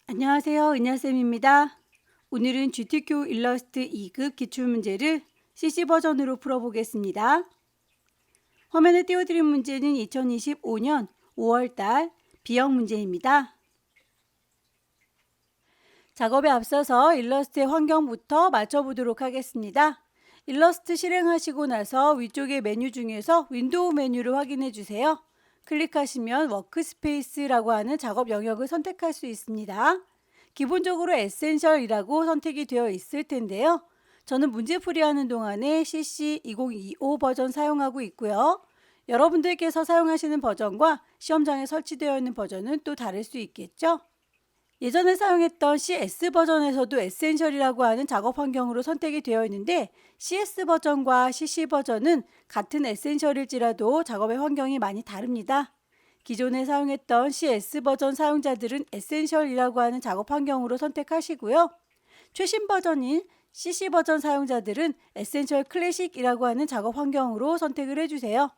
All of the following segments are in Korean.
안녕하세요. 은하쌤입니다. 오늘은 GTQ 일러스트 2급 기출문제를 CC 버전으로 풀어보겠습니다. 화면에 띄워드린 문제는 2025년 5월달 B형 문제입니다. 작업에 앞서서 일러스트의 환경부터 맞춰보도록 하겠습니다. 일러스트 실행하시고 나서 위쪽의 메뉴 중에서 윈도우 메뉴를 확인해 주세요. 클릭하시면 워크스페이스라고 하는 작업 영역을 선택할 수 있습니다. 기본적으로 에센셜이라고 선택이 되어 있을 텐데요. 저는 문제풀이하는 동안에 CC 2025 버전 사용하고 있고요. 여러분들께서 사용하시는 버전과 시험장에 설치되어 있는 버전은 또 다를 수 있겠죠? 예전에 사용했던 CS 버전에서도 에센셜이라고 하는 작업 환경으로 선택이 되어 있는데 CS 버전과 CC 버전은 같은 에센셜일지라도 작업의 환경이 많이 다릅니다. 기존에 사용했던 CS 버전 사용자들은 에센셜이라고 하는 작업 환경으로 선택하시고요. 최신 버전인 CC 버전 사용자들은 에센셜 클래식이라고 하는 작업 환경으로 선택을 해주세요.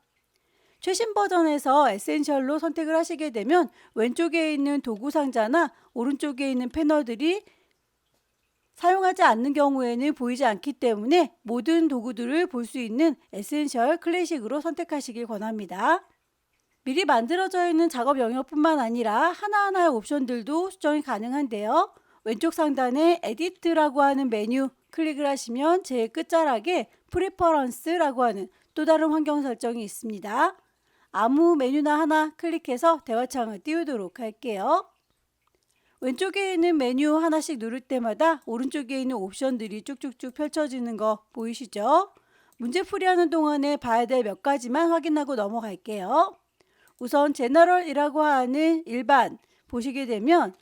최신 버전에서 에센셜로 선택을 하시게 되면 왼쪽에 있는 도구 상자나 오른쪽에 있는 패널들이 사용하지 않는 경우에는 보이지 않기 때문에 모든 도구들을 볼 수 있는 에센셜 클래식으로 선택하시길 권합니다. 미리 만들어져 있는 작업 영역뿐만 아니라 하나하나의 옵션들도 수정이 가능한데요. 왼쪽 상단에 에디트라고 하는 메뉴 클릭을 하시면 제일 끝자락에 프리퍼런스라고 하는 또 다른 환경 설정이 있습니다. 아무 메뉴나 하나 클릭해서 대화창을 띄우도록 할게요. 왼쪽에 있는 메뉴 하나씩 누를 때마다 오른쪽에 있는 옵션들이 쭉쭉쭉 펼쳐지는 거 보이시죠? 문제풀이하는 동안에 봐야 될 몇 가지만 확인하고 넘어갈게요. 우선 제너럴이라고 하는 일반 보시게 되면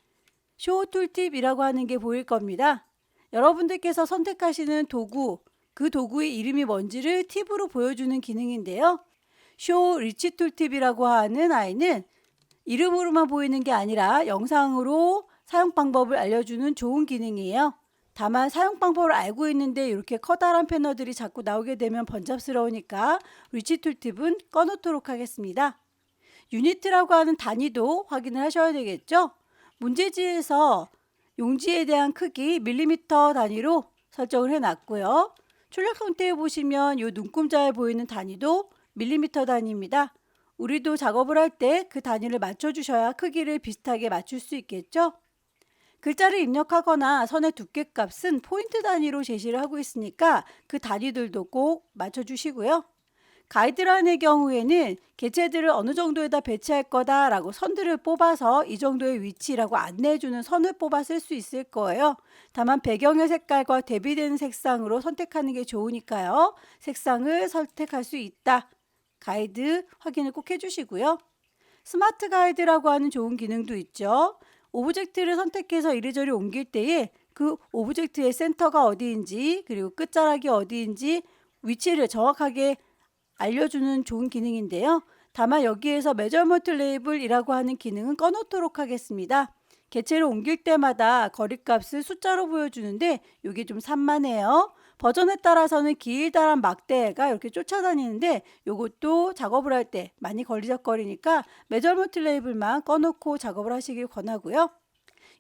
쇼 툴팁이라고 하는 게 보일 겁니다. 여러분들께서 선택하시는 도구, 그 도구의 이름이 뭔지를 팁으로 보여주는 기능인데요. 쇼 리치 툴팁이라고 하는 아이는 이름으로만 보이는 게 아니라 영상으로 사용 방법을 알려주는 좋은 기능이에요. 다만 사용 방법을 알고 있는데 이렇게 커다란 패널들이 자꾸 나오게 되면 번잡스러우니까 리치 툴팁은 꺼놓도록 하겠습니다. 유니트라고 하는 단위도 확인을 하셔야 되겠죠? 문제지에서 용지에 대한 크기 밀리미터 단위로 설정을 해놨고요. 출력 상태에 보시면 이 눈금자에 보이는 단위도 밀리미터 단위입니다. 우리도 작업을 할 때 그 단위를 맞춰주셔야 크기를 비슷하게 맞출 수 있겠죠? 글자를 입력하거나 선의 두께 값은 포인트 단위로 제시를 하고 있으니까 그 단위들도 꼭 맞춰주시고요. 가이드라인의 경우에는 개체들을 어느 정도에다 배치할 거다라고 선들을 뽑아서 이 정도의 위치라고 안내해주는 선을 뽑아 쓸 수 있을 거예요. 다만 배경의 색깔과 대비되는 색상으로 선택하는 게 좋으니까요. 색상을 선택할 수 있다. 가이드 확인을 꼭 해주시고요. 스마트 가이드라고 하는 좋은 기능도 있죠. 오브젝트를 선택해서 이리저리 옮길 때에 그 오브젝트의 센터가 어디인지 그리고 끝자락이 어디인지 위치를 정확하게 알려주는 좋은 기능인데요. 다만 여기에서 메저먼트 레이블이라고 하는 기능은 꺼놓도록 하겠습니다. 개체를 옮길 때마다 거리값을 숫자로 보여주는데 이게 좀 산만해요. 버전에 따라서는 길다란 막대가 이렇게 쫓아다니는데 이것도 작업을 할 때 많이 걸리적거리니까 메저먼트 레이블만 꺼놓고 작업을 하시길 권하고요.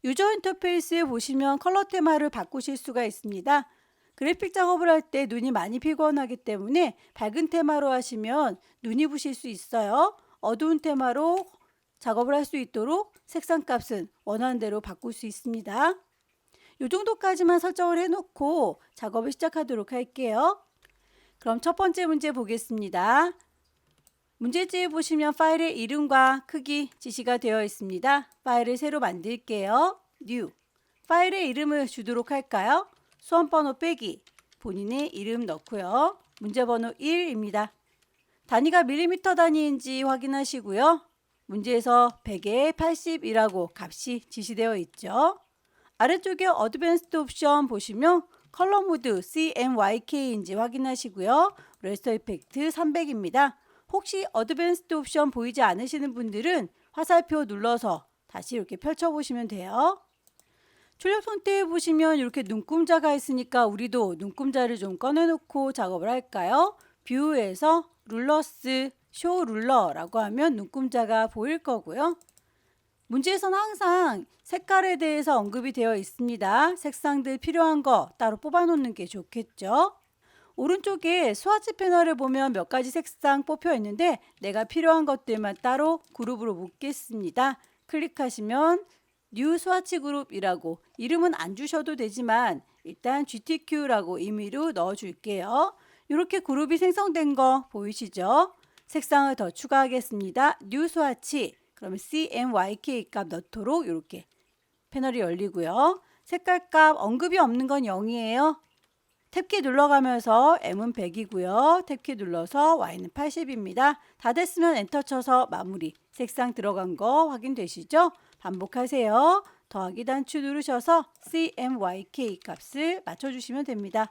유저 인터페이스에 보시면 컬러 테마를 바꾸실 수가 있습니다. 그래픽 작업을 할 때 눈이 많이 피곤하기 때문에 밝은 테마로 하시면 눈이 부실 수 있어요. 어두운 테마로 작업을 할 수 있도록 색상 값은 원하는 대로 바꿀 수 있습니다. 이 정도까지만 설정을 해놓고 작업을 시작하도록 할게요. 그럼 첫 번째 문제 보겠습니다. 문제지에 보시면 파일의 이름과 크기 지시가 되어 있습니다. 파일을 새로 만들게요. New. 파일의 이름을 주도록 할까요? 수험번호 빼기, 본인의 이름 넣고요. 문제번호 1입니다. 단위가 밀리미터 단위인지 확인하시고요. 문제에서 100에 80이라고 값이 지시되어 있죠. 아래쪽에 어드밴스드 옵션 보시면 컬러 모드 CMYK인지 확인하시고요. 레스터 이펙트 300입니다. 혹시 어드밴스드 옵션 보이지 않으시는 분들은 화살표 눌러서 다시 이렇게 펼쳐보시면 돼요. 출력 상태에 보시면 이렇게 눈금자가 있으니까 우리도 눈금자를 좀 꺼내놓고 작업을 할까요? 뷰에서 룰러스, 쇼 룰러라고 하면 눈금자가 보일 거고요. 문제에서는 항상 색깔에 대해서 언급이 되어 있습니다. 색상들 필요한 거 따로 뽑아 놓는 게 좋겠죠. 오른쪽에 스와치 패널을 보면 몇 가지 색상 뽑혀 있는데 내가 필요한 것들만 따로 그룹으로 묶겠습니다. 클릭하시면 뉴 스와치 그룹이라고 이름은 안 주셔도 되지만 일단 GTQ라고 임의로 넣어 줄게요. 이렇게 그룹이 생성된 거 보이시죠? 색상을 더 추가하겠습니다. 뉴 스와치 그러면 CMYK 값 넣도록 이렇게 패널이 열리고요. 색깔 값 언급이 없는 건 0이에요. 탭키 눌러가면서 M은 100이고요. 탭키 눌러서 Y는 80입니다. 다 됐으면 엔터 쳐서 마무리. 색상 들어간 거 확인되시죠? 반복하세요. 더하기 단추 누르셔서 CMYK 값을 맞춰주시면 됩니다.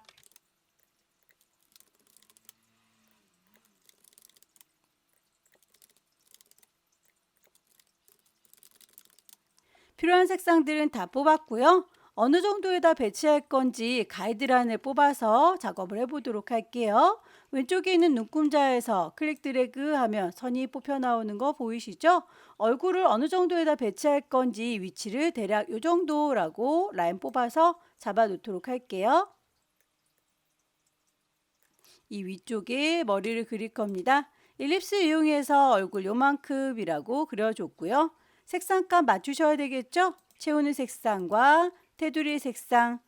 필요한 색상들은 다 뽑았고요. 어느 정도에다 배치할 건지 가이드라인을 뽑아서 작업을 해보도록 할게요. 왼쪽에 있는 눈금자에서 클릭 드래그 하면 선이 뽑혀 나오는 거 보이시죠? 얼굴을 어느 정도에다 배치할 건지 위치를 대략 이 정도라고 라인 뽑아서 잡아 놓도록 할게요. 이 위쪽에 머리를 그릴 겁니다. 일립스 이용해서 얼굴 요만큼이라고 그려줬고요. 색상값 맞추셔야 되겠죠? 채우는 색상과 테두리 색상,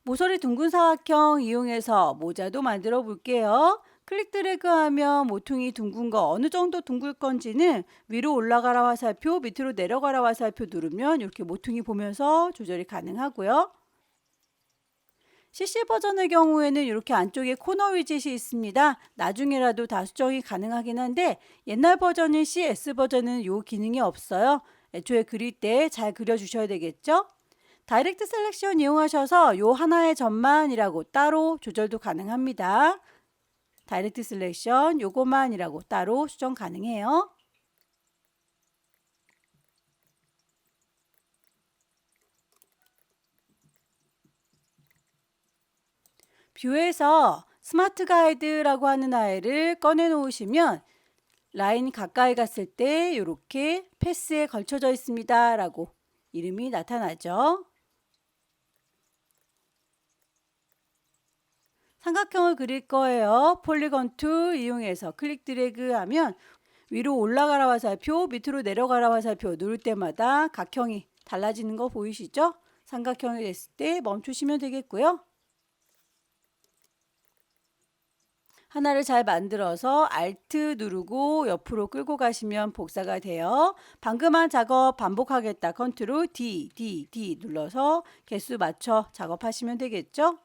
모서리 둥근 사각형 이용해서 모자도 만들어 볼게요. 클릭 드래그 하면 모퉁이 둥근 거 어느 정도 둥글 건지는 위로 올라가라 화살표, 밑으로 내려가라 화살표 누르면 이렇게 모퉁이 보면서 조절이 가능하고요. CC 버전의 경우에는 이렇게 안쪽에 코너 위젯이 있습니다. 나중에라도 다 수정이 가능하긴 한데 옛날 버전인 CS 버전은 이 기능이 없어요. 애초에 그릴 때 잘 그려주셔야 되겠죠? 다이렉트 셀렉션 이용하셔서 요 하나의 점만이라고 따로 조절도 가능합니다. 다이렉트 셀렉션 요것만이라고 따로 수정 가능해요. 뷰에서 스마트 가이드라고 하는 아이를 꺼내 놓으시면 라인 가까이 갔을 때 이렇게 패스에 걸쳐져 있습니다 라고 이름이 나타나죠. 삼각형을 그릴 거예요. 폴리건 툴 이용해서 클릭 드래그 하면 위로 올라가라 화살표, 밑으로 내려가라 화살표 누를 때마다 각형이 달라지는 거 보이시죠? 삼각형이 됐을 때 멈추시면 되겠고요. 하나를 잘 만들어서 Alt 누르고 옆으로 끌고 가시면 복사가 돼요. 방금 한 작업 반복하겠다. 컨트롤 D 눌러서 개수 맞춰 작업하시면 되겠죠?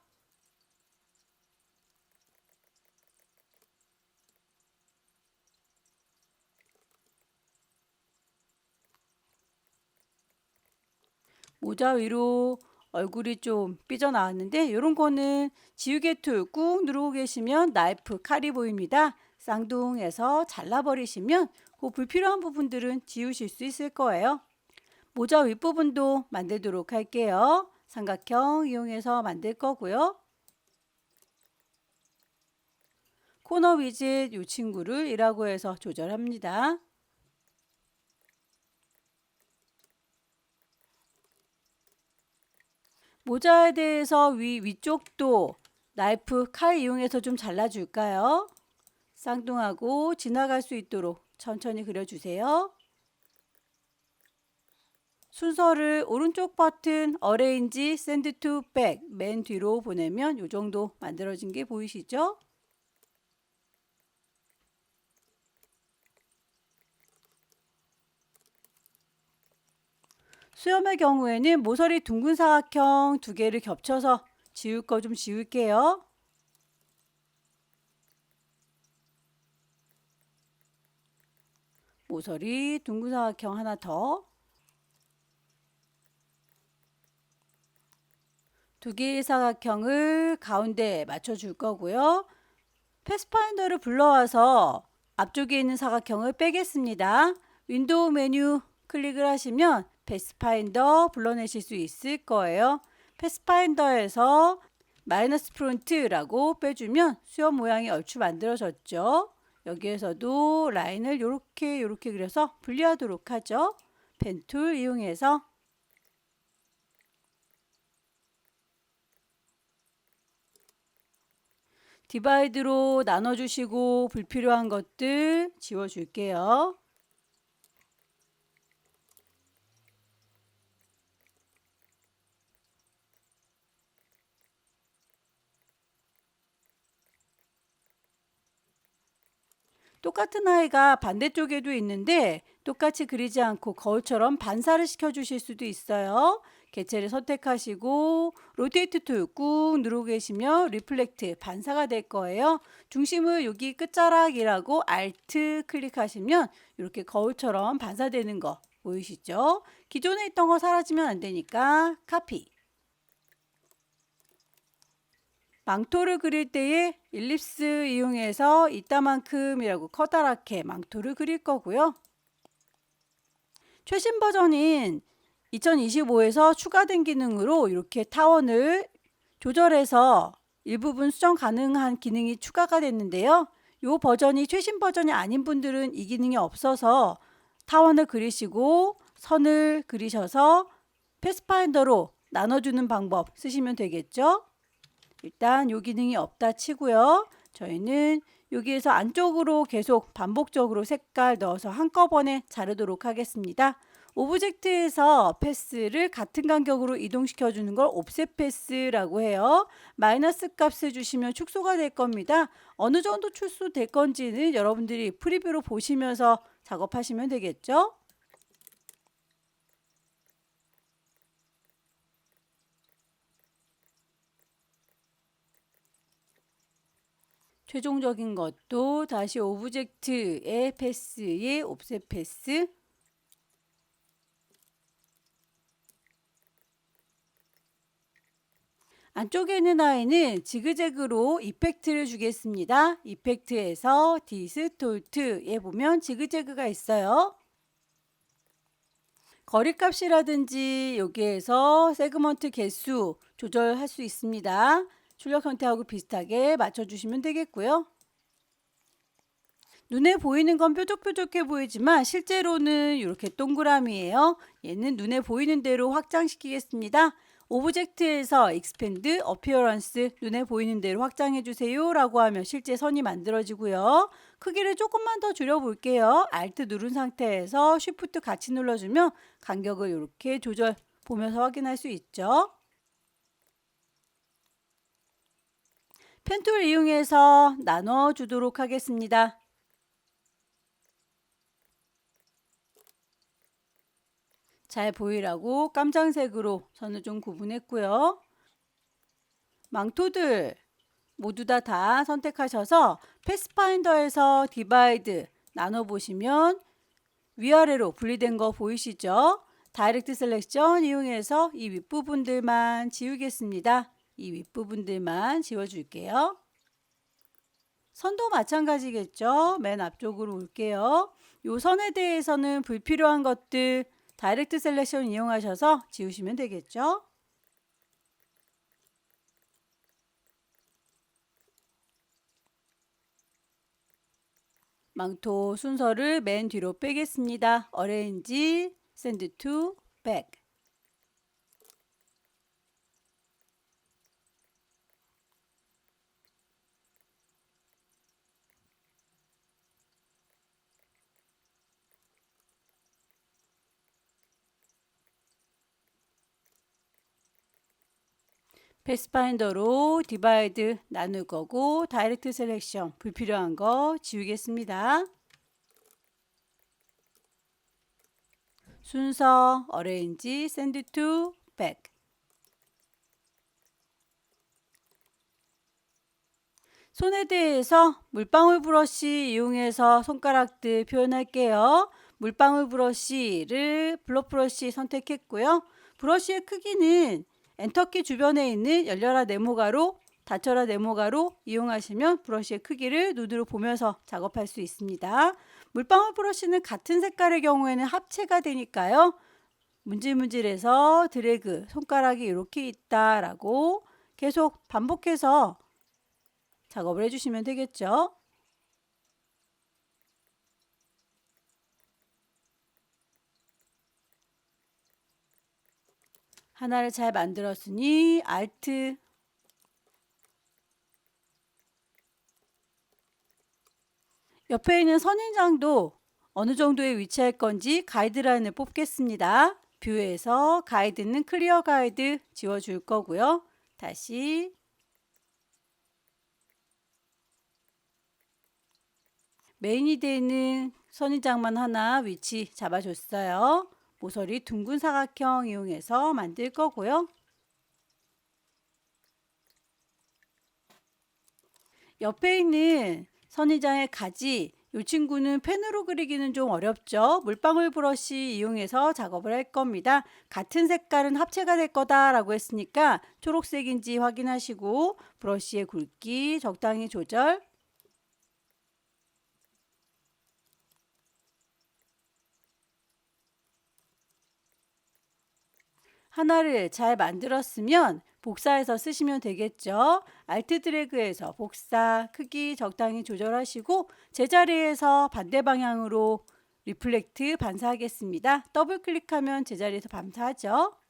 모자 위로 얼굴이 좀 삐져나왔는데 이런 거는 지우개 툴 꾹 누르고 계시면 나이프 칼이 보입니다. 쌍둥해서 잘라버리시면 그 불필요한 부분들은 지우실 수 있을 거예요. 모자 윗부분도 만들도록 할게요. 삼각형 이용해서 만들 거고요. 코너 위젯 이 친구를 1라고 해서 조절합니다. 모자에 대해서 위쪽도 나이프 칼 이용해서 좀 잘라줄까요? 쌍둥하고 지나갈 수 있도록 천천히 그려주세요. 순서를 오른쪽 버튼 어레인지 샌드 투 백 맨 뒤로 보내면 이 정도 만들어진 게 보이시죠? 수염의 경우에는 모서리 둥근 사각형 2개를 겹쳐서 지울 거 좀 지울게요. 모서리 둥근 사각형 하나 더. 2개의 사각형을 가운데 맞춰줄 거고요. 패스파인더를 불러와서 앞쪽에 있는 사각형을 빼겠습니다. 윈도우 메뉴 클릭을 하시면 패스파인더 불러내실 수 있을 거예요. 패스파인더에서 마이너스 프론트라고 빼주면 수염 모양이 얼추 만들어졌죠. 여기에서도 라인을 이렇게 그려서 분리하도록 하죠. 펜 툴 이용해서 디바이드로 나눠주시고 불필요한 것들 지워줄게요. 똑같은 아이가 반대쪽에도 있는데 똑같이 그리지 않고 거울처럼 반사를 시켜주실 수도 있어요. 개체를 선택하시고 로테이트 툴 꾹 누르고 계시면 리플렉트 반사가 될 거예요. 중심을 여기 끝자락이라고 Alt 클릭하시면 이렇게 거울처럼 반사되는 거 보이시죠? 기존에 있던 거 사라지면 안 되니까 카피. 망토를 그릴 때에 일립스 이용해서 이따만큼이라고 커다랗게 망토를 그릴 거고요. 최신 버전인 2025에서 추가된 기능으로 이렇게 타원을 조절해서 일부분 수정 가능한 기능이 추가가 됐는데요. 이 버전이 최신 버전이 아닌 분들은 이 기능이 없어서 타원을 그리시고 선을 그리셔서 패스파인더로 나눠주는 방법 쓰시면 되겠죠. 일단 이 기능이 없다 치고요. 저희는 여기에서 안쪽으로 계속 반복적으로 색깔 넣어서 한꺼번에 자르도록 하겠습니다. 오브젝트에서 패스를 같은 간격으로 이동시켜 주는 걸 옵셋 패스라고 해요. 마이너스 값을 주시면 축소가 될 겁니다. 어느 정도 축소될 건지는 여러분들이 프리뷰로 보시면서 작업하시면 되겠죠. 최종적인 것도 다시 오브젝트의 패스의 옵셋 패스. 안쪽에 있는 아이는 지그재그로 이펙트를 주겠습니다. 이펙트에서 디스톨트에 보면 지그재그가 있어요. 거리값이라든지 여기에서 세그먼트 개수 조절할 수 있습니다. 출력 형태하고 비슷하게 맞춰주시면 되겠고요. 눈에 보이는 건 뾰족뾰족해 보이지만 실제로는 이렇게 동그라미예요. 얘는 눈에 보이는 대로 확장시키겠습니다. 오브젝트에서 expand appearance 눈에 보이는 대로 확장해 주세요 라고 하면 실제 선이 만들어지고요. 크기를 조금만 더 줄여 볼게요. Alt 누른 상태에서 Shift 같이 눌러주면 간격을 이렇게 조절 보면서 확인할 수 있죠. 펜툴 이용해서 나눠 주도록 하겠습니다. 잘 보이라고 깜장색으로 선을 좀 구분했고요. 망토들 모두 다 선택하셔서 패스파인더에서 디바이드 나눠보시면 위아래로 분리된 거 보이시죠? 다이렉트 셀렉션 이용해서 이 윗부분들만 지우겠습니다. 이 윗부분들만 지워줄게요. 선도 마찬가지겠죠? 맨 앞쪽으로 올게요. 이 선에 대해서는 불필요한 것들 다이렉트 셀렉션 이용하셔서 지우시면 되겠죠? 망토 순서를 맨 뒤로 빼겠습니다. Arrange, Send to Back. 패스파인더로 디바이드 나눌 거고 다이렉트 셀렉션 불필요한 거 지우겠습니다. 순서 Arrange, Send to Back. 손에 대해서 물방울 브러쉬 이용해서 손가락들 표현할게요. 물방울 브러쉬를 블럭 브러쉬 선택했고요. 브러쉬의 크기는 엔터키 주변에 있는 열려라 네모가로, 닫혀라 네모가로 이용하시면 브러쉬의 크기를 눈으로 보면서 작업할 수 있습니다. 물방울 브러쉬는 같은 색깔의 경우에는 합체가 되니까요. 문질문질해서 드래그, 손가락이 이렇게 있다라고 계속 반복해서 작업을 해주시면 되겠죠. 하나를 잘 만들었으니 Alt 옆에 있는 선인장도 어느 정도에 위치할 건지 가이드라인을 뽑겠습니다. 뷰에서 가이드는 클리어 가이드 지워줄 거고요. 다시 메인이 되는 선인장만 하나 위치 잡아줬어요. 모서리 둥근 사각형 이용해서 만들 거고요. 옆에 있는 선인장의 가지, 이 친구는 펜으로 그리기는 좀 어렵죠. 물방울 브러쉬 이용해서 작업을 할 겁니다. 같은 색깔은 합체가 될 거다라고 했으니까 초록색인지 확인하시고 브러쉬의 굵기 적당히 조절. 하나를 잘 만들었으면 복사해서 쓰시면 되겠죠. Alt 드래그해서 복사 크기 적당히 조절하시고 제자리에서 반대 방향으로 리플렉트 반사하겠습니다. 더블 클릭하면 제자리에서 반사하죠.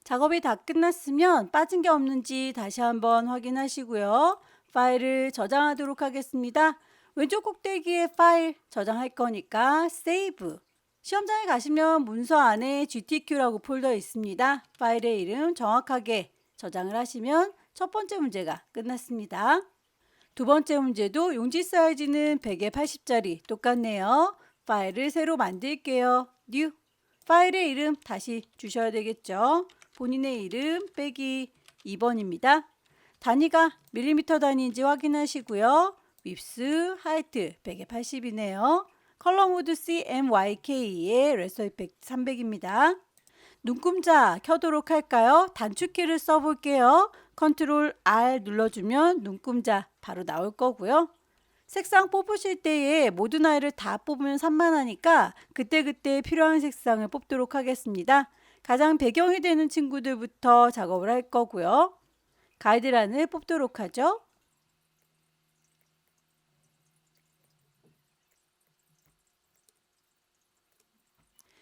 작업이 다 끝났으면 빠진 게 없는지 다시 한번 확인하시고요. 파일을 저장하도록 하겠습니다. 왼쪽 꼭대기에 파일 저장할 거니까 Save. 시험장에 가시면 문서 안에 GTQ라고 폴더 있습니다. 파일의 이름 정확하게 저장을 하시면 첫 번째 문제가 끝났습니다. 두 번째 문제도 용지 사이즈는 100에 80짜리 똑같네요. 파일을 새로 만들게요. New. 파일의 이름 다시 주셔야 되겠죠. 본인의 이름 빼기 2번입니다. 단위가 밀리미터 단위인지 확인하시고요. 윕스, 하이트 100에 80이네요. 컬러 모드 CMYK의 레서 이펙트 300입니다. 눈금자 켜도록 할까요? 단축키를 써볼게요. 컨트롤 R 눌러주면 눈금자 바로 나올 거고요. 색상 뽑으실 때에 모든 아이를 다 뽑으면 산만하니까 그때그때 필요한 색상을 뽑도록 하겠습니다. 가장 배경이 되는 친구들부터 작업을 할 거고요. 가이드란을 뽑도록 하죠.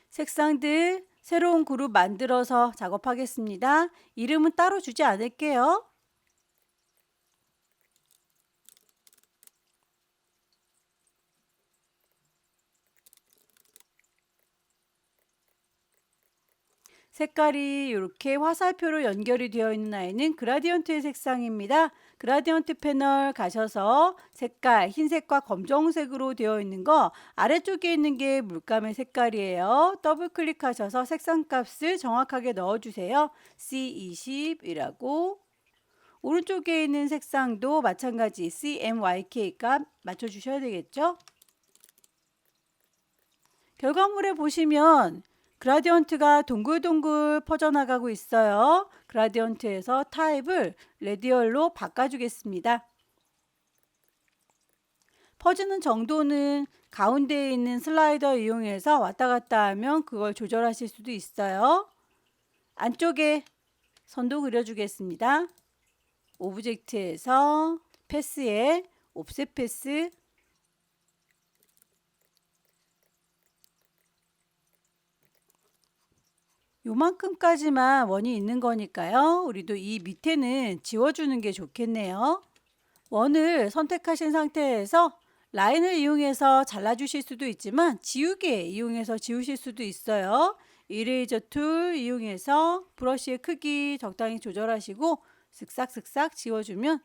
색상들 새로운 그룹 만들어서 작업하겠습니다. 이름은 따로 주지 않을게요. 색깔이 이렇게 화살표로 연결이 되어 있는 아이는 그라디언트의 색상입니다. 그라디언트 패널 가셔서 색깔 흰색과 검정색으로 되어 있는 거 아래쪽에 있는 게 물감의 색깔이에요. 더블 클릭하셔서 색상 값을 정확하게 넣어주세요. C20이라고 오른쪽에 있는 색상도 마찬가지 CMYK 값 맞춰주셔야 되겠죠. 결과물에 보시면 그라디언트가 동글동글 퍼져나가고 있어요. 그라디언트에서 타입을 레디얼로 바꿔주겠습니다. 퍼지는 정도는 가운데에 있는 슬라이더 이용해서 왔다 갔다 하면 그걸 조절하실 수도 있어요. 안쪽에 선도 그려주겠습니다. 오브젝트에서 패스에 옵셋 패스 요만큼까지만 원이 있는 거니까요. 우리도 이 밑에는 지워주는 게 좋겠네요. 원을 선택하신 상태에서 라인을 이용해서 잘라주실 수도 있지만 지우개 이용해서 지우실 수도 있어요. 이레이저 툴 이용해서 브러쉬의 크기 적당히 조절하시고 슥싹슥싹 지워주면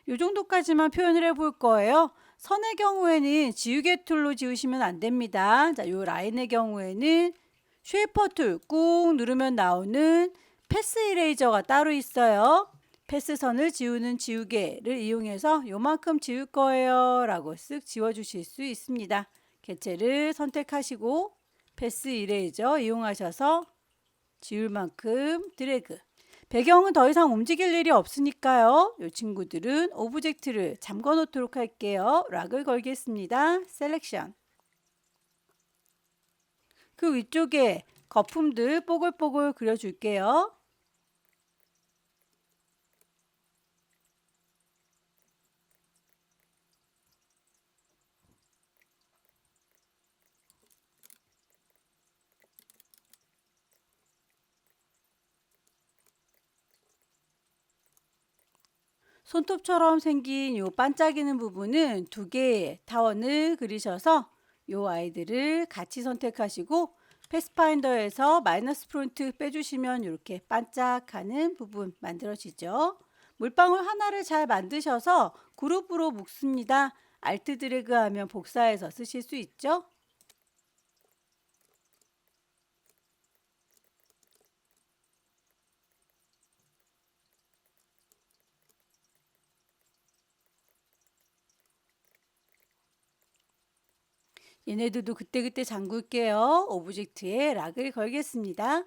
이 정도까지만 표현을 해볼 거예요. 선의 경우에는 지우개 툴로 지우시면 안 됩니다. 자, 요 라인의 경우에는 쉐이퍼 툴 꾹 누르면 나오는 패스 이레이저가 따로 있어요. 패스선을 지우는 지우개를 이용해서 요만큼 지울 거예요 라고 쓱 지워주실 수 있습니다. 개체를 선택하시고 패스 이레이저 이용하셔서 지울 만큼 드래그. 배경은 더 이상 움직일 일이 없으니까요. 이 친구들은 오브젝트를 잠궈 놓도록 할게요. 락을 걸겠습니다. 셀렉션. 그 위쪽에 거품들 뽀글뽀글 그려줄게요. 손톱처럼 생긴 요 반짝이는 부분은 두 개의 타원을 그리셔서 요 아이들을 같이 선택하시고 패스파인더에서 마이너스 프론트 빼주시면 이렇게 반짝하는 부분 만들어지죠. 물방울 하나를 잘 만드셔서 그룹으로 묶습니다. 알트 드래그 하면 복사해서 쓰실 수 있죠. 얘네들도 그때그때 잠글게요. 오브젝트에 락을 걸겠습니다.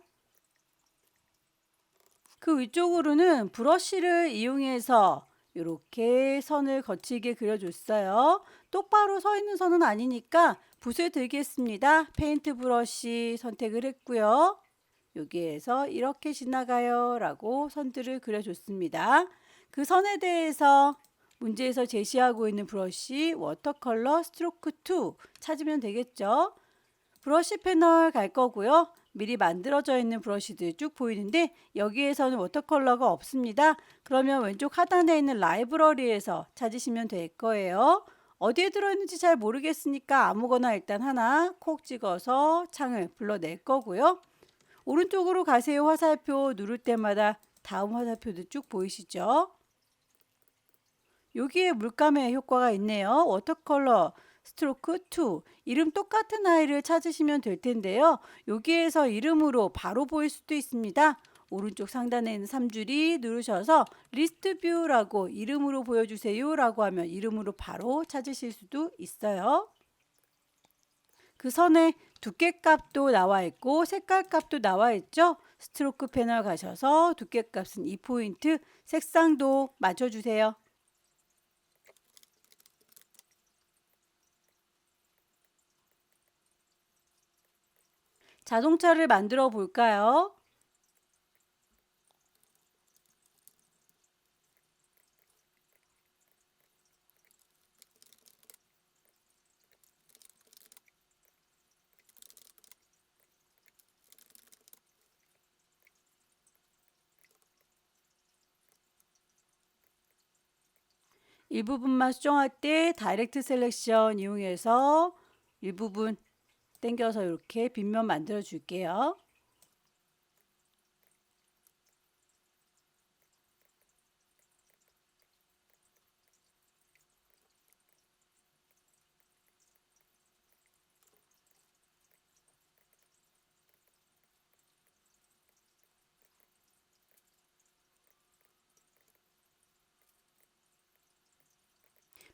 그 위쪽으로는 브러쉬를 이용해서 이렇게 선을 거칠게 그려줬어요. 똑바로 서 있는 선은 아니니까 붓을 들겠습니다. 페인트 브러쉬 선택을 했고요. 여기에서 이렇게 지나가요 라고 선들을 그려줬습니다. 그 선에 대해서 문제에서 제시하고 있는 브러쉬 워터컬러 스트로크 2 찾으면 되겠죠. 브러쉬 패널 갈 거고요. 미리 만들어져 있는 브러쉬들 쭉 보이는데 여기에서는 워터컬러가 없습니다. 그러면 왼쪽 하단에 있는 라이브러리에서 찾으시면 될 거예요. 어디에 들어있는지 잘 모르겠으니까 아무거나 일단 하나 콕 찍어서 창을 불러낼 거고요. 오른쪽으로 가세요. 화살표 누를 때마다 다음 화살표도 쭉 보이시죠? 여기에 물감의 효과가 있네요. 워터컬러 스트로크 2. 이름 똑같은 아이를 찾으시면 될 텐데요. 여기에서 이름으로 바로 보일 수도 있습니다. 오른쪽 상단에 있는 3줄이 누르셔서 리스트 뷰라고 이름으로 보여주세요 라고 하면 이름으로 바로 찾으실 수도 있어요. 그 선에 두께 값도 나와 있고 색깔 값도 나와 있죠. 스트로크 패널 가셔서 두께 값은 2포인트, 색상도 맞춰주세요. 자동차를 만들어 볼까요? 일부분만 수정할 때 다이렉트 셀렉션 이용해서 일부분 당겨서 이렇게 빗면 만들어 줄게요.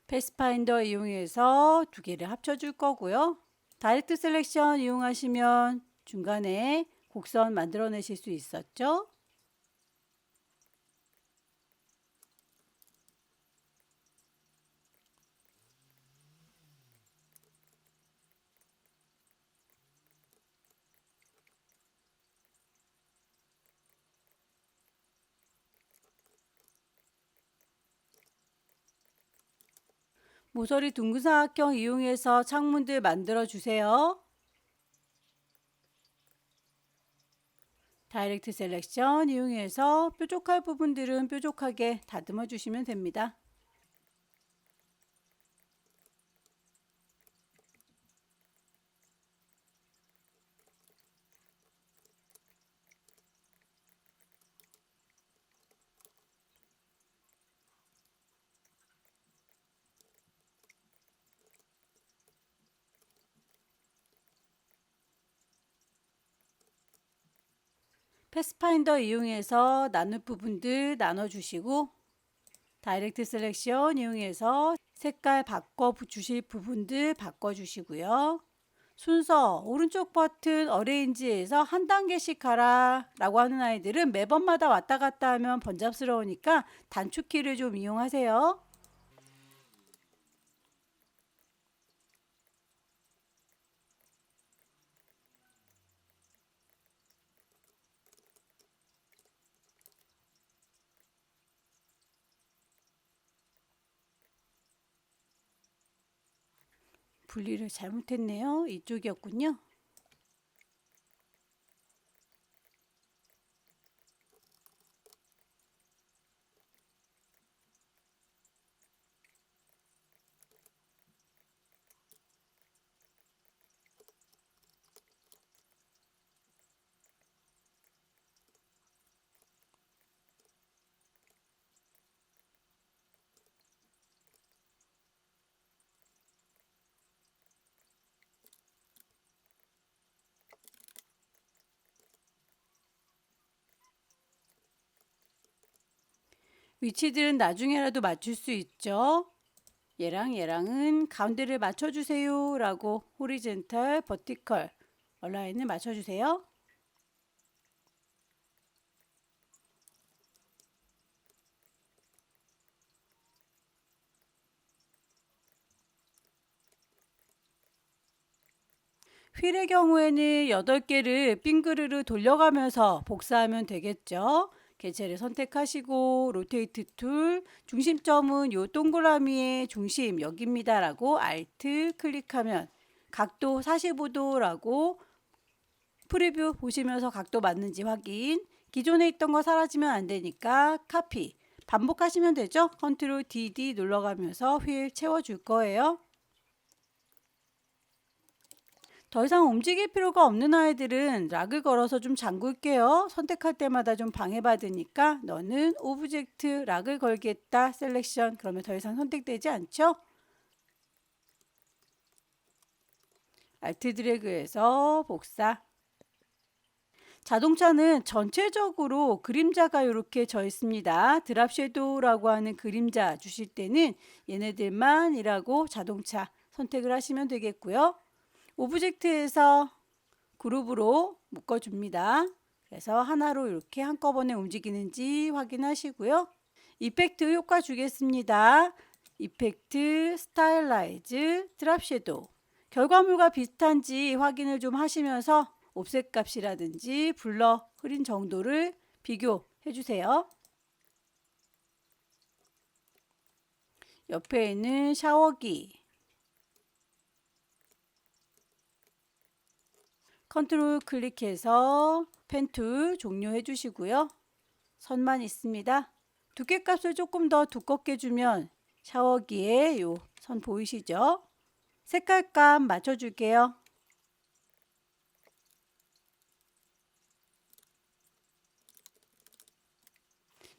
패스파인더 이용해서 두 개를 합쳐 줄 거고요. 다이렉트 셀렉션 이용하시면 중간에 곡선 만들어내실 수 있었죠. 모서리 둥근 사각형 이용해서 창문들 만들어 주세요. 다이렉트 셀렉션 이용해서 뾰족할 부분들은 뾰족하게 다듬어 주시면 됩니다. 패스파인더 이용해서 나눌 부분들 나눠주시고 다이렉트 셀렉션 이용해서 색깔 바꿔 주실 부분들 바꿔주시고요. 순서 오른쪽 버튼 어레인지에서 한 단계씩 가라 라고 하는 아이들은 매번마다 왔다 갔다 하면 번잡스러우니까 단축키를 좀 이용하세요. 분리를 잘못했네요. 이쪽이었군요. 위치들은 나중에라도 맞출 수 있죠. 얘랑 얘랑은 가운데를 맞춰주세요 라고 호리젠탈, 버티컬, 얼라인을 맞춰주세요. 휠의 경우에는 8개를 빙그르르 돌려가면서 복사하면 되겠죠. 개체를 선택하시고 로테이트 툴, 중심점은 요 동그라미의 중심 여기입니다 라고 Alt 클릭하면 각도 45도라고 프리뷰 보시면서 각도 맞는지 확인. 기존에 있던 거 사라지면 안 되니까 카피. 반복하시면 되죠. 컨트롤 DD 눌러가면서 휠 채워줄 거예요. 더 이상 움직일 필요가 없는 아이들은 락을 걸어서 좀 잠글게요. 선택할 때마다 좀 방해받으니까 너는 오브젝트 락을 걸겠다 셀렉션. 그러면 더 이상 선택되지 않죠? 알트 드래그해서 복사. 자동차는 전체적으로 그림자가 이렇게 져 있습니다. 드랍 섀도우라고 하는 그림자 주실 때는 얘네들만이라고 자동차 선택을 하시면 되겠고요. 오브젝트에서 그룹으로 묶어줍니다. 그래서 하나로 이렇게 한꺼번에 움직이는지 확인하시고요. 이펙트 효과 주겠습니다. 이펙트, 스타일라이즈, 드랍 섀도우. 결과물과 비슷한지 확인을 좀 하시면서 옵셋 값이라든지 블러 흐린 정도를 비교해 주세요. 옆에 있는 샤워기 컨트롤 클릭해서 펜 툴 종료해 주시고요. 선만 있습니다. 두께값을 조금 더 두껍게 주면 샤워기에 요 선 보이시죠? 색깔값 맞춰줄게요.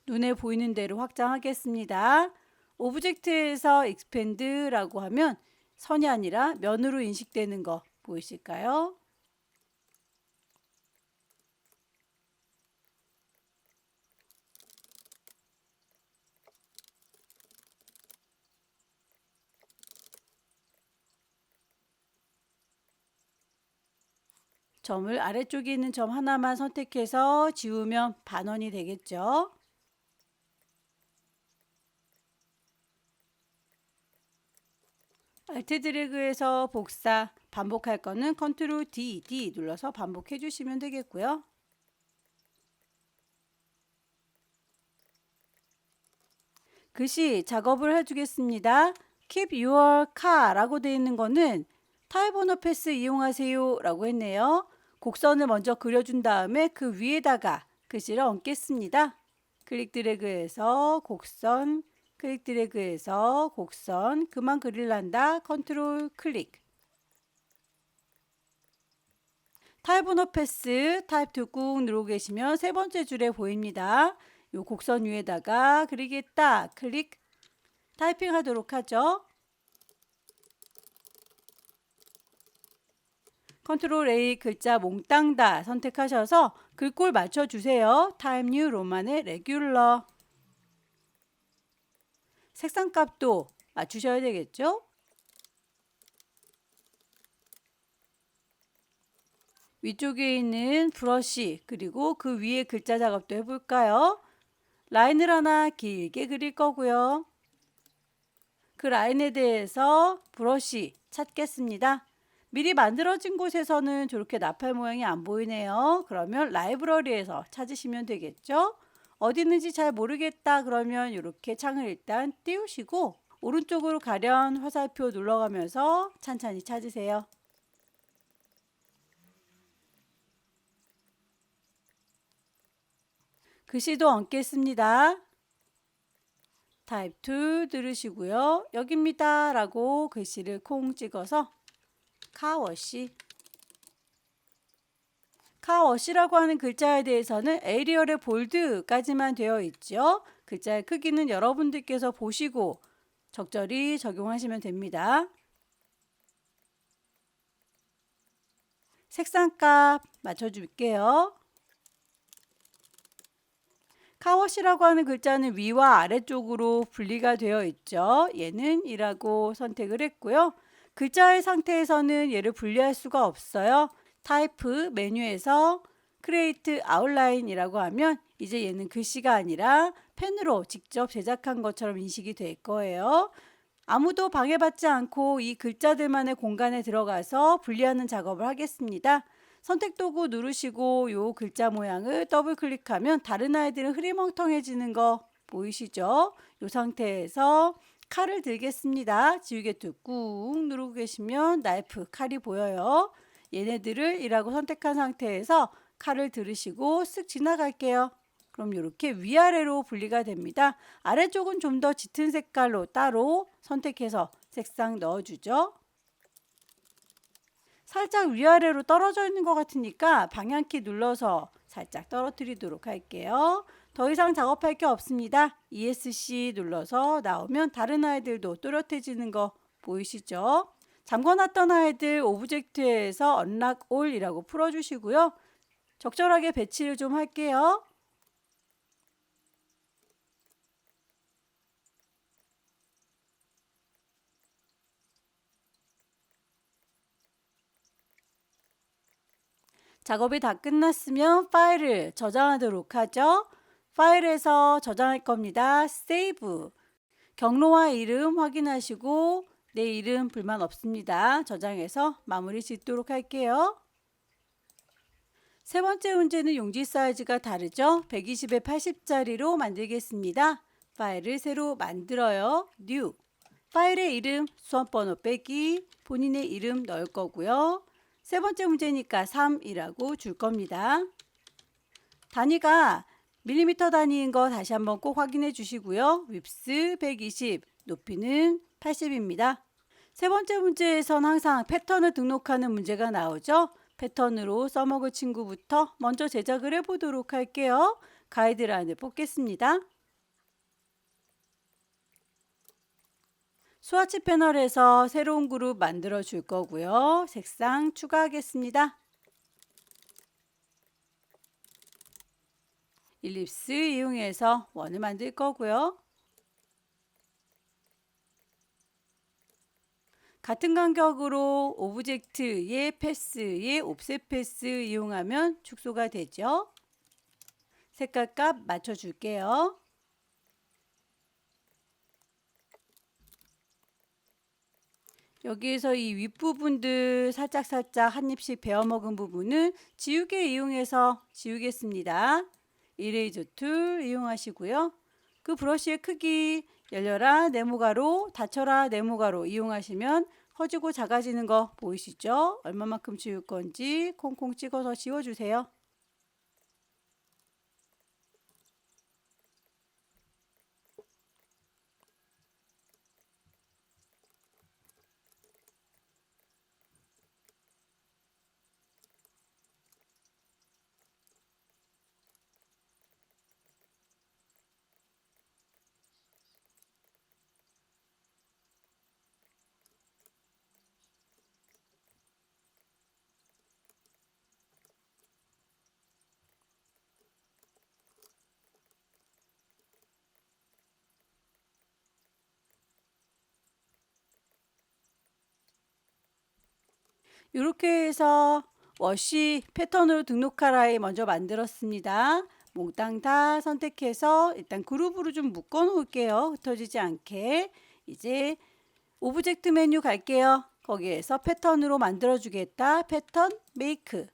눈에 보이는 대로 확장하겠습니다. 오브젝트에서 익스펜드라고 하면 선이 아니라 면으로 인식되는 거 보이실까요? 점을 아래쪽에 있는 점 하나만 선택해서 지우면 반원이 되겠죠. 알트 드래그해서 복사, 반복할 거는 컨트롤 D 눌러서 반복해 주시면 되겠고요. 글씨 작업을 해주겠습니다. Keep your car 라고 되어 있는 거는 타입 오너 패스 이용하세요 라고 했네요. 곡선을 먼저 그려준 다음에 그 위에다가 글씨를 얹겠습니다. 클릭 드래그해서 곡선, 클릭 드래그해서 곡선, 그만 그릴란다. 컨트롤 클릭. 타입 오너 패스, 타입 2 꾹 누르고 계시면 세 번째 줄에 보입니다. 요 곡선 위에다가 그리겠다. 클릭. 타이핑 하도록 하죠. 컨트롤 A 글자 몽땅 다 선택하셔서 글꼴 맞춰주세요. 타임 뉴 로만의 레귤러. 색상 값도 맞추셔야 되겠죠? 위쪽에 있는 브러쉬 그리고 그 위에 글자 작업도 해볼까요? 라인을 하나 길게 그릴 거고요. 그 라인에 대해서 브러쉬 찾겠습니다. 미리 만들어진 곳에서는 저렇게 나팔 모양이 안 보이네요. 그러면 라이브러리에서 찾으시면 되겠죠? 어디 있는지 잘 모르겠다 그러면 이렇게 창을 일단 띄우시고 오른쪽으로 가련 화살표 눌러가면서 찬찬히 찾으세요. 글씨도 얹겠습니다. 타입 2 누르시고요. 여기입니다 라고 글씨를 콩 찍어서 카워시. 카워시라고 하는 글자에 대해서는 에리얼의 볼드까지만 되어 있죠. 글자의 크기는 여러분들께서 보시고 적절히 적용하시면 됩니다. 색상값 맞춰줄게요. 카워시라고 하는 글자는 위와 아래쪽으로 분리가 되어 있죠. 얘는 2라고 선택을 했고요. 글자의 상태에서는 얘를 분리할 수가 없어요. 타입 메뉴에서 크리에이트 아웃라인이라고 하면 이제 얘는 글씨가 아니라 펜으로 직접 제작한 것처럼 인식이 될 거예요. 아무도 방해받지 않고 이 글자들만의 공간에 들어가서 분리하는 작업을 하겠습니다. 선택 도구 누르시고 이 글자 모양을 더블 클릭하면 다른 아이들은 흐리멍텅해지는 거 보이시죠? 이 상태에서 칼을 들겠습니다. 지우개 툴 꾹 누르고 계시면 나이프 칼이 보여요. 얘네들을 1라고 선택한 상태에서 칼을 들으시고 쓱 지나갈게요. 그럼 이렇게 위아래로 분리가 됩니다. 아래쪽은 좀 더 짙은 색깔로 따로 선택해서 색상 넣어주죠. 살짝 위아래로 떨어져 있는 것 같으니까 방향키 눌러서 살짝 떨어뜨리도록 할게요. 더 이상 작업할 게 없습니다. ESC 눌러서 나오면 다른 아이들도 또렷해지는 거 보이시죠? 잠궈놨던 아이들 오브젝트에서 Unlock All이라고 풀어주시고요. 적절하게 배치를 좀 할게요. 작업이 다 끝났으면 파일을 저장하도록 하죠. 파일에서 저장할 겁니다. 세이브. 경로와 이름 확인하시고 내 이름 불만 없습니다. 저장해서 마무리 짓도록 할게요. 세 번째 문제는 용지 사이즈가 다르죠. 120에 80짜리로 만들겠습니다. 파일을 새로 만들어요. New. 파일의 이름, 수험번호 빼기, 본인의 이름 넣을 거고요. 세 번째 문제니까 3이라고 줄 겁니다. 단위가 밀리미터 단위인 거 다시 한번 꼭 확인해 주시고요. 윕스 120, 높이는 80입니다. 세 번째 문제에선 항상 패턴을 등록하는 문제가 나오죠. 패턴으로 써먹을 친구부터 먼저 제작을 해보도록 할게요. 가이드라인을 뽑겠습니다. 스와치 패널에서 새로운 그룹 만들어 줄 거고요. 색상 추가하겠습니다. 일립스 이용해서 원을 만들 거고요. 같은 간격으로 오브젝트의 패스의 옵셋 패스 이용하면 축소가 되죠. 색깔값 맞춰줄게요. 여기에서 이 윗부분들 살짝살짝 한 입씩 베어먹은 부분은 지우개 이용해서 지우겠습니다. 이레이저 툴 이용하시고요. 그 브러쉬의 크기 열려라 네모가로 닫혀라 네모가로 이용하시면 커지고 작아지는 거 보이시죠? 얼마만큼 지울 건지 콩콩 찍어서 지워주세요. 이렇게 해서 워시 패턴으로 등록하라에 먼저 만들었습니다. 몽땅 다 선택해서 일단 그룹으로 좀 묶어 놓을게요. 흩어지지 않게. 이제 오브젝트 메뉴 갈게요. 거기에서 패턴으로 만들어 주겠다. 패턴 메이크.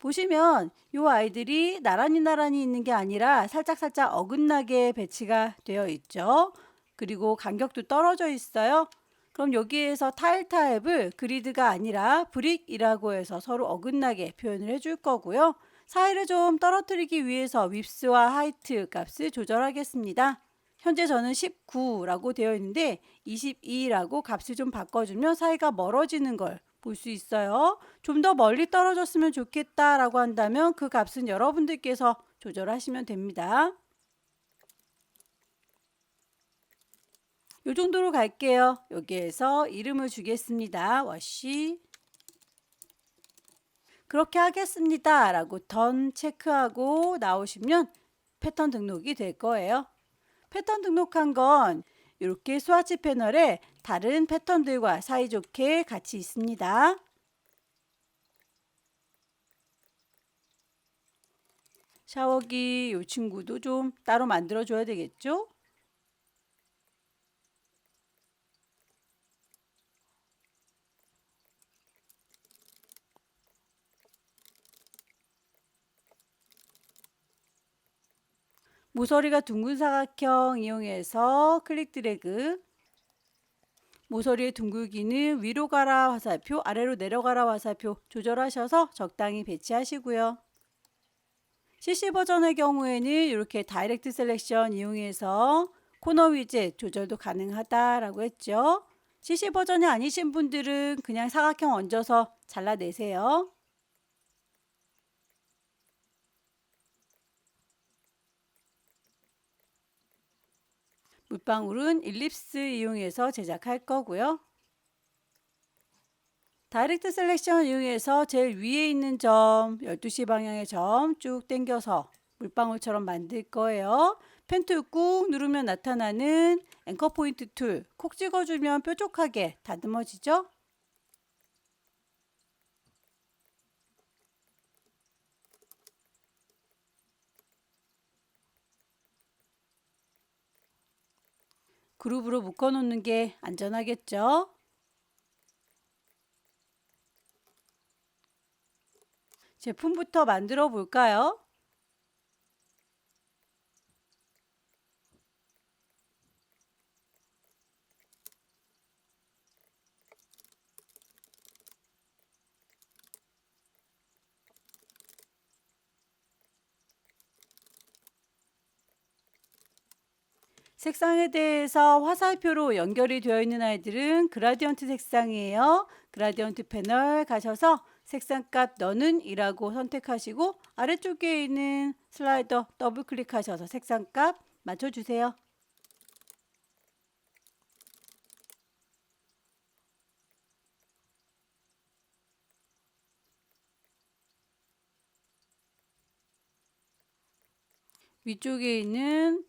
보시면 이 아이들이 나란히 있는 게 아니라 살짝 어긋나게 배치가 되어 있죠. 그리고 간격도 떨어져 있어요. 그럼 여기에서 타일 타입을 그리드가 아니라 브릭이라고 해서 서로 어긋나게 표현을 해줄 거고요. 사이를 좀 떨어뜨리기 위해서 윗스와 하이트 값을 조절하겠습니다. 현재 저는 19라고 되어 있는데 22라고 값을 좀 바꿔주면 사이가 멀어지는 걸 볼 수 있어요. 좀 더 멀리 떨어졌으면 좋겠다라고 한다면 그 값은 여러분들께서 조절하시면 됩니다. 이 정도로 갈게요. 여기에서 이름을 주겠습니다. 워시. 그렇게 하겠습니다. 라고 던 체크하고 나오시면 패턴 등록이 될 거예요. 패턴 등록한 건 이렇게 스와치 패널에 다른 패턴들과 사이좋게 같이 있습니다. 샤워기 이 친구도 좀 따로 만들어 줘야 되겠죠? 모서리가 둥근 사각형 이용해서 클릭 드래그. 모서리의 둥글기는 위로 가라 화살표, 아래로 내려가라 화살표 조절하셔서 적당히 배치하시고요. CC 버전의 경우에는 이렇게 다이렉트 셀렉션 이용해서 코너 위젯 조절도 가능하다라고 했죠. CC 버전이 아니신 분들은 그냥 사각형 얹어서 잘라내세요. 물방울은 일립스 이용해서 제작할 거고요. 다이렉트 셀렉션 이용해서 제일 위에 있는 점, 12시 방향의 점 쭉 당겨서 물방울처럼 만들 거예요. 펜 툴 꾹 누르면 나타나는 앵커 포인트 툴, 콕 찍어주면 뾰족하게 다듬어지죠? 그룹으로 묶어 놓는 게 안전하겠죠? 제품부터 만들어 볼까요? 색상에 대해서 화살표로 연결이 되어 있는 아이들은 그라디언트 색상이에요. 그라디언트 패널 가셔서 색상값 너는 이라고 선택하시고 아래쪽에 있는 슬라이더 더블 클릭하셔서 색상값 맞춰주세요. 위쪽에 있는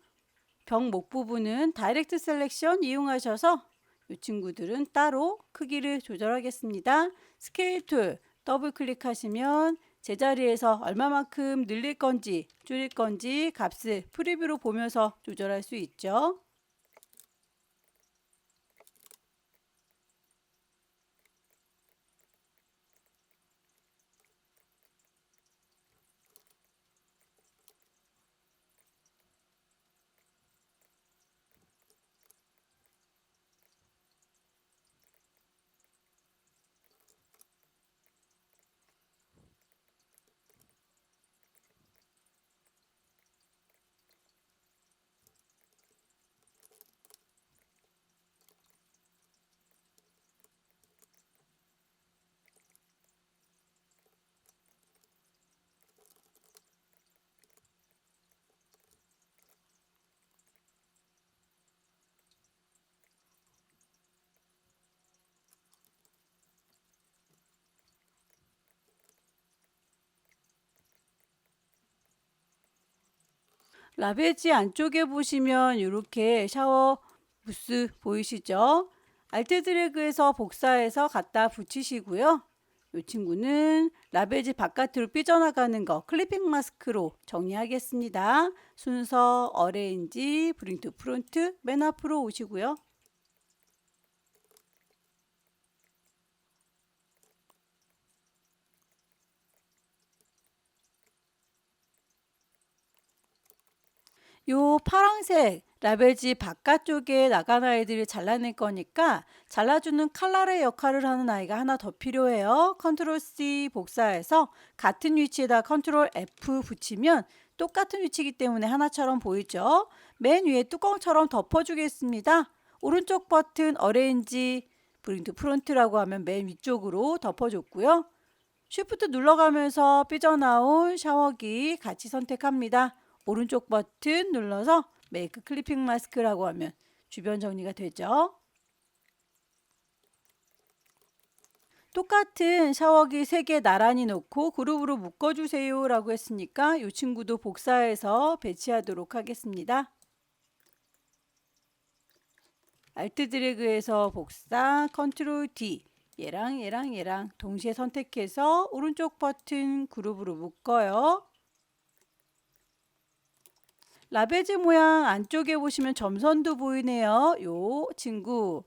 병 목 부분은 다이렉트 셀렉션 이용하셔서 이 친구들은 따로 크기를 조절하겠습니다. 스케일 툴 더블 클릭하시면 제자리에서 얼마만큼 늘릴 건지 줄일 건지 값을 프리뷰로 보면서 조절할 수 있죠. 라베지 안쪽에 보시면 이렇게 샤워 부스 보이시죠? 알트 드래그해서 복사해서 갖다 붙이시고요. 이 친구는 라벨지 바깥으로 삐져나가는 거 클리핑 마스크로 정리하겠습니다. 순서 어레인지, 브링 투 프론트 맨 앞으로 오시고요. 요 파란색 라벨지 바깥쪽에 나간 아이들을 잘라낼 거니까 잘라주는 칼날의 역할을 하는 아이가 하나 더 필요해요. 컨트롤 C 복사해서 같은 위치에다 컨트롤 F 붙이면 똑같은 위치이기 때문에 하나처럼 보이죠. 맨 위에 뚜껑처럼 덮어주겠습니다. 오른쪽 버튼 어레인지 브링 투 프론트라고 하면 맨 위쪽으로 덮어줬고요. 쉬프트 눌러가면서 삐져나온 샤워기 같이 선택합니다. 오른쪽 버튼 눌러서 메이크 클리핑 마스크라고 하면 주변 정리가 되죠. 똑같은 샤워기 3개 나란히 놓고 그룹으로 묶어주세요 라고 했으니까 이 친구도 복사해서 배치하도록 하겠습니다. 알트 드래그해서 복사, 컨트롤 D 얘랑 동시에 선택해서 오른쪽 버튼 그룹으로 묶어요. 라벨지 모양 안쪽에 보시면 점선도 보이네요. 요 친구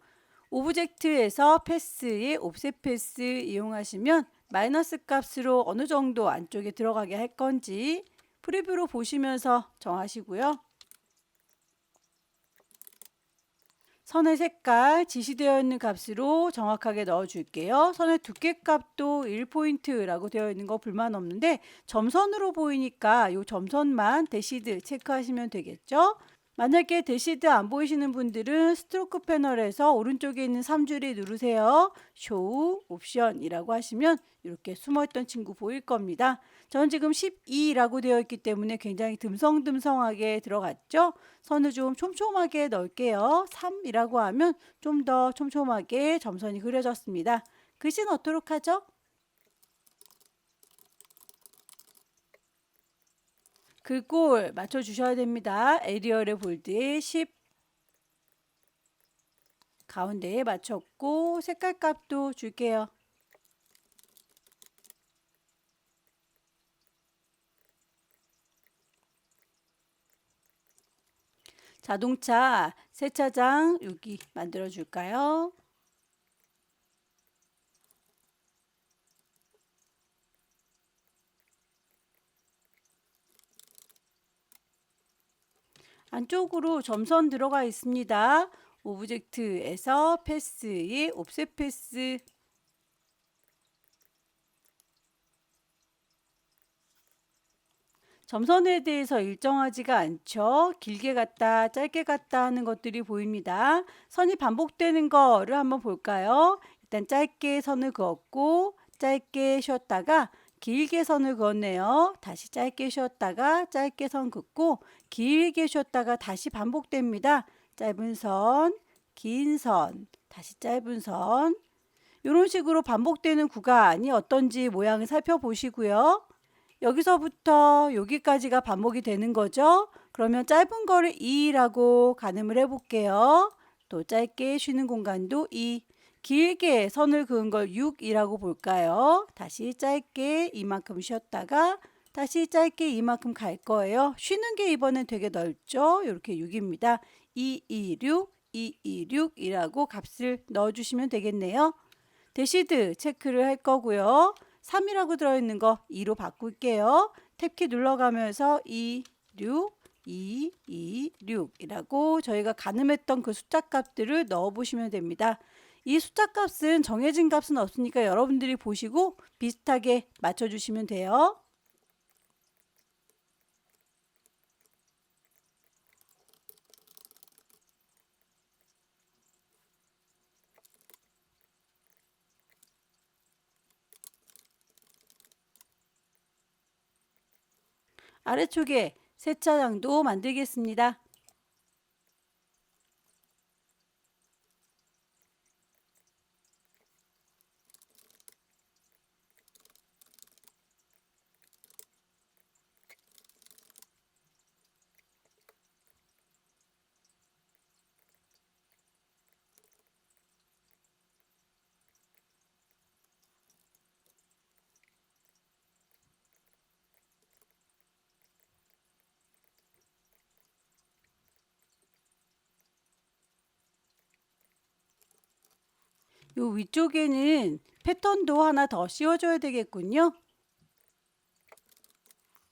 오브젝트에서 패스의 옵셋 패스 이용하시면 마이너스 값으로 어느 정도 안쪽에 들어가게 할 건지 프리뷰로 보시면서 정하시고요. 선의 색깔 지시되어 있는 값으로 정확하게 넣어 줄게요. 선의 두께 값도 1포인트라고 되어 있는 거 불만 없는데 점선으로 보이니까 이 점선만 대시드 체크하시면 되겠죠. 만약에 대시드 안 보이시는 분들은 스트로크 패널에서 오른쪽에 있는 3줄이 누르세요. 쇼 옵션이라고 하시면 이렇게 숨어있던 친구 보일 겁니다. 저는 지금 12라고 되어 있기 때문에 굉장히 듬성듬성하게 들어갔죠. 선을 좀 촘촘하게 넣을게요. 3이라고 하면 좀 더 촘촘하게 점선이 그려졌습니다. 글씨는 어떻게 하죠? 글꼴 맞춰주셔야 됩니다. 에리얼의 볼드에 10 가운데에 맞췄고 색깔 값도 줄게요. 자동차 세차장 여기 만들어 줄까요? 안쪽으로 점선 들어가 있습니다. 오브젝트에서 패스의 옵셋 패스 점선에 대해서 일정하지가 않죠. 길게 갔다 짧게 갔다 하는 것들이 보입니다. 선이 반복되는 거를 한번 볼까요? 일단 짧게 선을 그었고 짧게 쉬었다가 길게 선을 그었네요. 다시 짧게 쉬었다가 짧게 선 긋고 길게 쉬었다가 다시 반복됩니다. 짧은 선, 긴 선, 다시 짧은 선 이런 식으로 반복되는 구간이 어떤지 모양을 살펴보시고요. 여기서부터 여기까지가 반복이 되는 거죠. 그러면 짧은 거를 2라고 가늠을 해볼게요. 또 짧게 쉬는 공간도 2. 길게 선을 그은 걸 6이라고 볼까요? 다시 짧게 이만큼 쉬었다가 다시 짧게 이만큼 갈 거예요. 쉬는 게 이번엔 되게 넓죠? 이렇게 6입니다. 226, 226이라고 값을 넣어주시면 되겠네요. 대시드 체크를 할 거고요. 3이라고 들어있는 거 2로 바꿀게요. 탭키 눌러가면서 2, 6, 2, 2, 6이라고 저희가 가늠했던 그 숫자 값들을 넣어보시면 됩니다. 이 숫자 값은 정해진 값은 없으니까 여러분들이 보시고 비슷하게 맞춰주시면 돼요. 아래쪽에 세차장도 만들겠습니다. 요 위쪽에는 패턴도 하나 더 씌워줘야 되겠군요.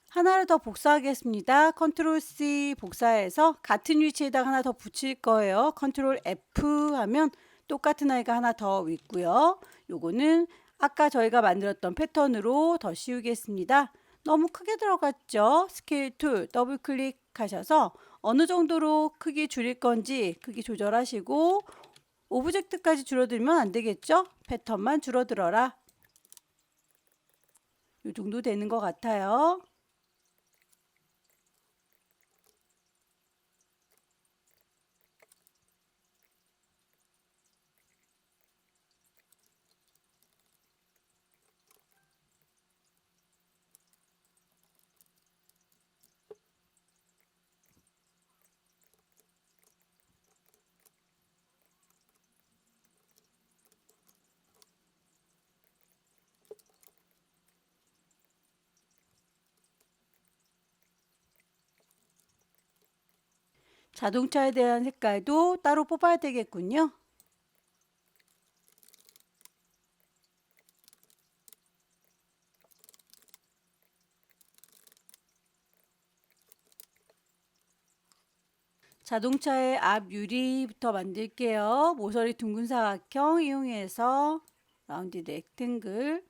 하나를 더 복사하겠습니다. 컨트롤 C 복사해서 같은 위치에다가 하나 더 붙일 거예요. 컨트롤 F 하면 똑같은 아이가 하나 더 있고요. 요거는 아까 저희가 만들었던 패턴으로 더 씌우겠습니다. 너무 크게 들어갔죠? 스케일 툴 더블 클릭하셔서 어느 정도로 크기 줄일 건지 크기 조절하시고 오브젝트까지 줄어들면 안 되겠죠? 패턴만 줄어들어라. 요 정도 되는 것 같아요. 자동차에 대한 색깔도 따로 뽑아야 되겠군요. 자동차의 앞 유리부터 만들게요. 모서리 둥근 사각형 이용해서 라운드 렉탱글.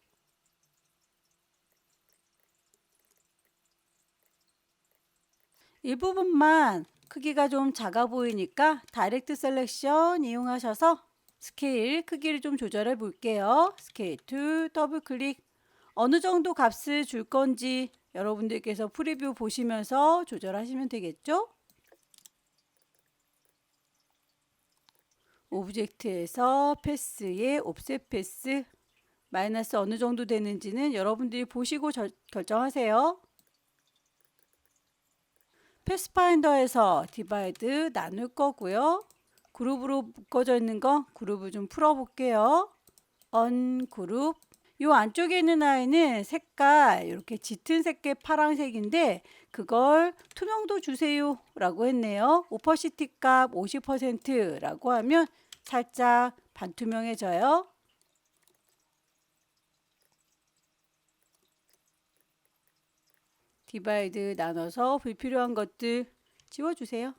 일부분만 크기가 좀 작아 보이니까 다이렉트 셀렉션 이용하셔서 스케일 크기를 좀 조절해 볼게요. 스케일 툴 더블 클릭. 어느 정도 값을 줄 건지 여러분들께서 프리뷰 보시면서 조절하시면 되겠죠? 오브젝트에서 패스에 옵셋 패스 마이너스 어느 정도 되는지는 여러분들이 보시고 결정하세요. 패스파인더에서 디바이드 나눌 거고요. 그룹으로 묶어져 있는 거 그룹을 좀 풀어 볼게요. 언그룹. 요 안쪽에 있는 아이는 색깔 이렇게 짙은 색의 파란색인데 그걸 투명도 주세요 라고 했네요. 오퍼시티 값 50%라고 하면 살짝 반투명해져요. 디바이드 나눠서 불필요한 것들 지워주세요.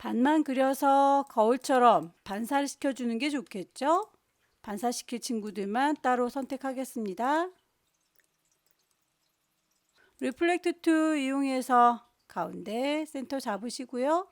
반만 그려서 거울처럼 반사시켜 주는 게 좋겠죠? 반사시킬 친구들만 따로 선택하겠습니다. 리플렉트 툴 이용해서 가운데 센터 잡으시고요.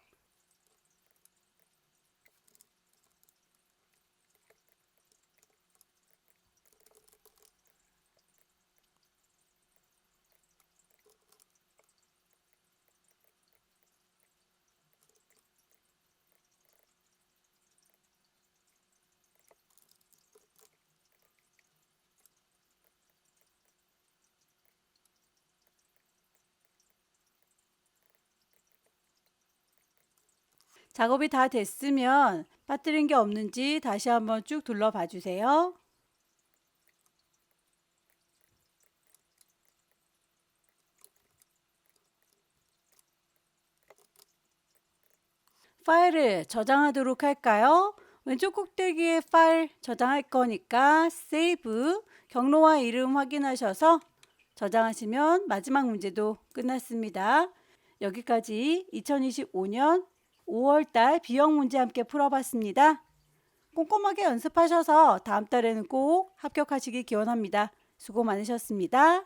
작업이 다 됐으면 빠뜨린 게 없는지 다시 한번 쭉 둘러봐 주세요. 파일을 저장하도록 할까요? 왼쪽 꼭대기에 파일 저장할 거니까 세이브, 경로와 이름 확인하셔서 저장하시면 마지막 문제도 끝났습니다. 여기까지 2025년 5월달 비형 문제 함께 풀어봤습니다. 꼼꼼하게 연습하셔서 다음 달에는 꼭 합격하시길 기원합니다. 수고 많으셨습니다.